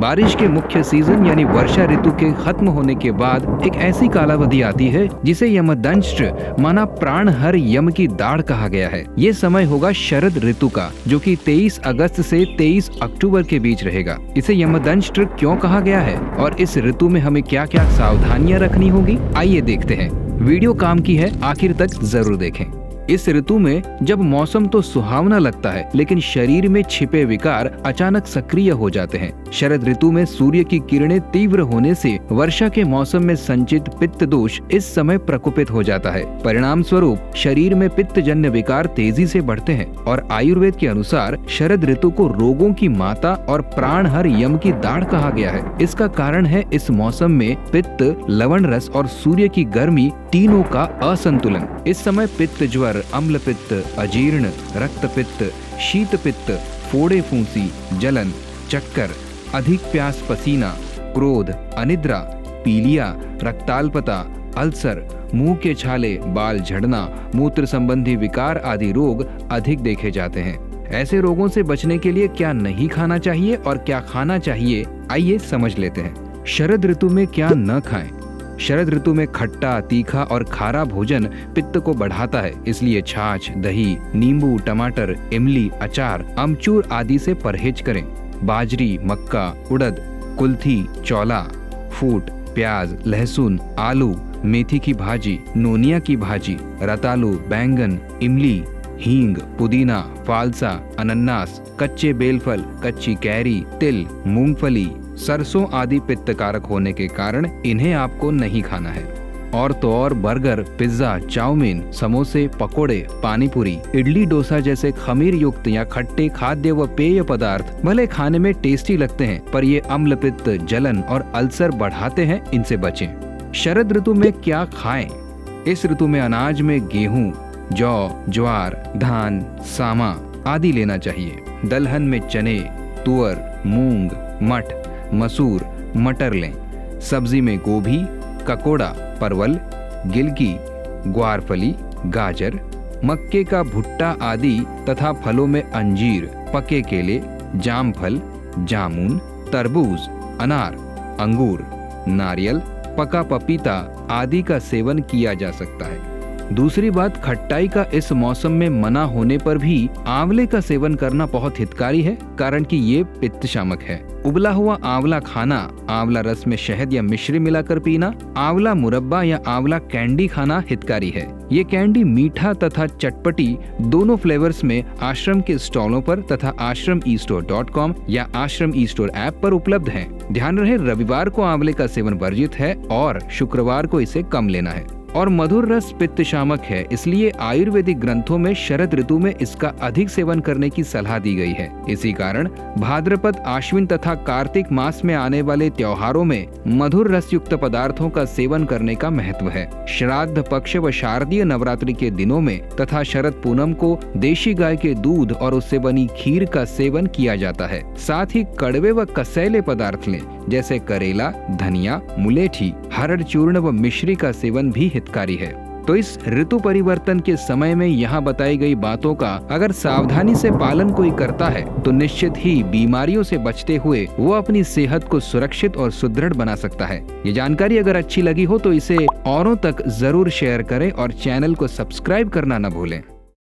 बारिश के मुख्य सीजन यानी वर्षा ऋतु के खत्म होने के बाद एक ऐसी कालावधि आती है जिसे यमदंष्ट माना प्राणहर यम की दाढ़ कहा गया है। ये समय होगा शरद ऋतु का, जो कि 23 अगस्त से 23 अक्टूबर के बीच रहेगा। इसे यमदंष्ट क्यों कहा गया है और इस ऋतु में हमें क्या क्या सावधानियां रखनी होगी, आइए देखते हैं। वीडियो काम की है, आखिर तक जरूर देखें। इस ऋतु में जब मौसम तो सुहावना लगता है, लेकिन शरीर में छिपे विकार अचानक सक्रिय हो जाते हैं। शरद ऋतु में सूर्य की किरणें तीव्र होने से वर्षा के मौसम में संचित पित्त दोष इस समय प्रकोपित हो जाता है। परिणाम स्वरूप शरीर में पित्त जन्य विकार तेजी से बढ़ते हैं और आयुर्वेद के अनुसार शरद ऋतु को रोगों की माता और प्राणहर यम की दाढ़ कहा गया है। इसका कारण है इस मौसम में पित्त, लवण रस और सूर्य की गर्मी तीनों का असंतुलन। इस समय पित्त ज्वर, अम्ल पित्त, अजीर्ण, रक्त पित्त, शीत पित्त, फोड़े फूंसी, जलन, चक्कर, अधिक प्यास, पसीना, क्रोध, अनिद्रा, पीलिया, रक्ताल्पता, अल्सर, मुंह के छाले, बाल झड़ना, मूत्र संबंधी विकार आदि रोग अधिक देखे जाते हैं। ऐसे रोगों से बचने के लिए क्या नहीं खाना चाहिए और क्या खाना चाहिए, आइए समझ लेते हैं। शरद ऋतु में क्या न खाएं। शरद ऋतु में खट्टा, तीखा और खारा भोजन पित्त को बढ़ाता है, इसलिए छाछ, दही, नींबू, टमाटर, इमली, अचार, अमचूर आदि से परहेज करें। बाजरी, मक्का, उड़द, कुल्थी, चौला, फूट, प्याज, लहसुन, आलू, मेथी की भाजी, नोनिया की भाजी, रतालू, बैंगन, इमली, हींग, पुदीना, फालसा, अनन्नास, कच्चे बेलफल, कच्ची कैरी, तिल, मूंगफली, सरसों आदि पित्त कारक होने के कारण इन्हें आपको नहीं खाना है। और तो और बर्गर, पिज्जा, चाउमीन, समोसे, पकोड़े, पानीपुरी, इडली, डोसा जैसे खमीर युक्त या खट्टे खाद्य व पेय पदार्थ भले खाने में टेस्टी लगते हैं, पर ये अम्ल पित्त, जलन और अल्सर बढ़ाते हैं, इनसे बचें। शरद ऋतु में क्या खाएं? इस ऋतु में अनाज में गेहूं, जौ, ज्वार, धान, सामा आदि लेना चाहिए। दलहन में चने, तुअर, मूंग, मठ, मसूर, मटर लें। सब्जी में गोभी, ककोड़ा, परवल, गिलकी, ग्वारफली, गाजर, मक्के का भुट्टा आदि तथा फलों में अंजीर, पके केले, जामफल, जामुन, तरबूज, अनार, अंगूर, नारियल, पका पपीता आदि का सेवन किया जा सकता है। दूसरी बात, खट्टाई का इस मौसम में मना होने पर भी आंवले का सेवन करना बहुत हितकारी है, कारण कि ये पित्त शामक है। उबला हुआ आंवला खाना, आंवला रस में शहद या मिश्री मिलाकर पीना, आंवला मुरब्बा या आंवला कैंडी खाना हितकारी है। ये कैंडी मीठा तथा चटपटी दोनों फ्लेवर्स में आश्रम के स्टॉलों पर तथा ashramestore.com या आश्रम ई स्टोर ऐप पर उपलब्ध हैं। ध्यान रहे, रविवार को आंवले का सेवन वर्जित है और शुक्रवार को इसे कम लेना है। और मधुर रस पित्त शामक है, इसलिए आयुर्वेदिक ग्रंथों में शरद ऋतु में इसका अधिक सेवन करने की सलाह दी गई है। इसी कारण भाद्रपद, आश्विन तथा कार्तिक मास में आने वाले त्योहारों में मधुर रस युक्त पदार्थों का सेवन करने का महत्व है। श्राद्ध पक्ष व शारदीय नवरात्रि के दिनों में तथा शरद पूनम को देशी गाय के दूध और उससे बनी खीर का सेवन किया जाता है। साथ ही कड़वे व कसैले पदार्थ लें, जैसे करेला, धनिया, मुलेठी, हरड़ चूर्ण व मिश्री का सेवन भी हितकारी है। तो इस ऋतु परिवर्तन के समय में यहाँ बताई गई बातों का अगर सावधानी से पालन कोई करता है तो निश्चित ही बीमारियों से बचते हुए वो अपनी सेहत को सुरक्षित और सुदृढ़ बना सकता है। ये जानकारी अगर अच्छी लगी हो तो इसे औरों तक जरूर शेयर करें और चैनल को सब्सक्राइब करना न भूलें।